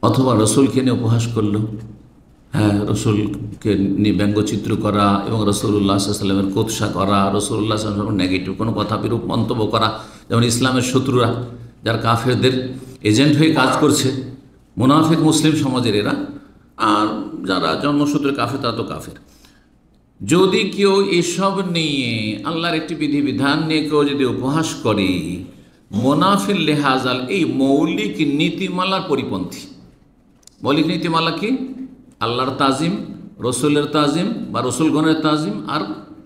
অথবা রসুলকে নিয়ে উপহাস করলো। হ্যাঁ, রসুলকে নিয়ে ব্যঙ্গচিত্র করা এবং রসুল্লাহ সাল্লামের কোৎসা করা, রসুল্লাহ সাল্লামের নেগেটিভ কোনো কথা বিরূপ মন্তব্য করা। যেমন ইসলামের শত্রুরা যারা কাফেরদের এজেন্ট হয়ে কাজ করছে, মুনাফিক মুসলিম সমাজের এরা, আর যারা জন্মসূত্রে কাফের তারা তো কাফের। যদি কেউ এসব নিয়ে আল্লাহর একটি বিধিবিধান নিয়ে কেউ যদি উপহাস করে, মুনাফিল লেহাজাল, এই মৌলিক নীতিমালার পরিপন্থী। মৌলিক নীতিমালা কি? আল্লাহর তাজিম, রসুলের তাজিম বা রসুলগণের তাজিম, আর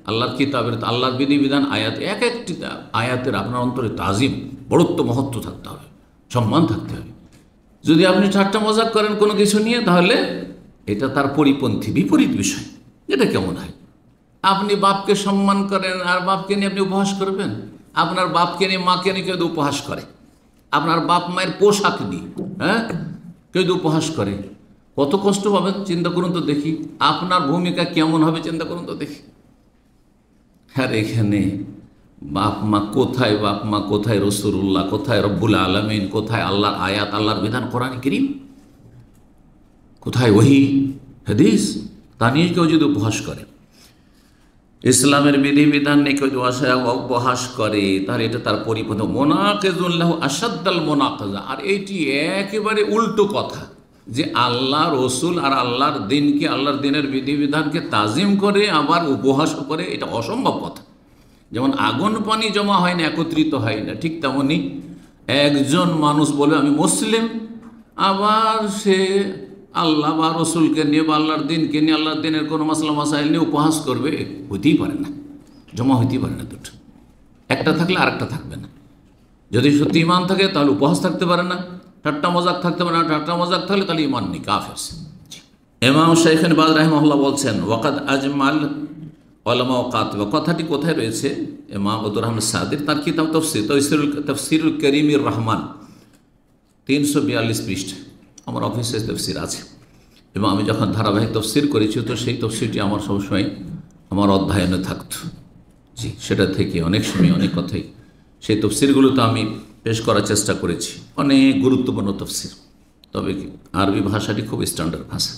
আল্লাহর কিতাবের, আল্লাহর বিধিবিধান, আয়াত, এক একটি আয়াতের আপনার অন্তরে তাজিম, বড়ত্ব, মহত্ব থাকতে হবে, সম্মান থাকতে হবে। যদি আপনি ঠাট্টা মজাক করেন কোনো কিছু নিয়ে, তাহলে এটা তার পরিপন্থী, বিপরীত বিষয়। এটা কেমন হয়? আপনি বাপকে সম্মান করেন আর বাপকে নিয়ে আপনি উপহাস করবেন? আপনার বাপকে নিয়ে, মাকে নিয়ে কেউ উপহাস করে, আপনার বাপ মায়ের পোশাক নিয়ে কেউ উপহাস করে, কত কষ্ট পাবেন চিন্তা করুন তো দেখি। আপনার ভূমিকা কেমন হবে চিন্তা করুন তো দেখি। আর এখানে বাপ মা কোথায়? বাপ মা কোথায়? রসুল্লাহ কোথায়? রব্বুল আলামিন কোথায়? আল্লাহর আয়াত, আল্লাহর বিধান, কোরআন কারীম কোথায়? ওহী হাদিস, তা নিয়ে কেউ যদি উপহাস করে, ইসলামের বিধিবিধান নিয়ে কেউ উপহাস করে, তাহলে এটা তার পরিপন্থী। মোনাকেজুল্লাহ আসাদ্দাল মোনাকেজা। আর এইটি একেবারে উল্টো কথা, যে আল্লাহ, রসুল আর আল্লাহর দিনকে, আল্লাহর দিনের বিধিবিধানকে তাজিম করে আবার উপহাস করে, এটা অসম্ভব কথা। যেমন আগুন পানি জমা হয় না, একত্রিত হয় না, ঠিক তেমনি একজন মানুষ বলে আমি মুসলিম, আবার সে আল্লাহ বা রসুলকে নিয়ে বা আল্লাহর দিনকে নিয়ে, আল্লাহর দিনের কোনো মাসলা মাসাইল নিয়ে উপহাস করবে, হইতেই পারে না, জমা হইতেই পারে না। দুটো একটা থাকলে আরেকটা থাকবে না। যদি সত্যি ইমান থাকে তাহলে উপহাস থাকতে পারে না, ঠাট্টা মজাক থাকতে পারে না। ঠাট্টা মজাক থাকলে তাহলে ইমান নেই, কাফের। ইমাম শাইখুন বাজ রাহিমাহুল্লাহ বলছেন, ওয়াকাদ আজমাল উলামা ও কাতিবা। কথাটি কোথায় রয়েছে? ইমাম আব্দুর রহমান সাদির তার কিতাব তাফসীরুল কারীমির রহমান, 342 পৃষ্ঠা আমার অফিসে তফসির আছে। এবং আমি যখন ধারাবাহিক তফসির করেছি, তো সেই তফসিরটি আমার সবসময় আমার অধ্যয়নে থাকত। জি, সেটা থেকে অনেক সময় অনেক কথাই সেই তফসিরগুলো তো আমি পেশ করার চেষ্টা করেছি। অনেক গুরুত্বপূর্ণ তফসির, তবে আরবি ভাষাটি খুব স্ট্যান্ডার্ড ভাষা।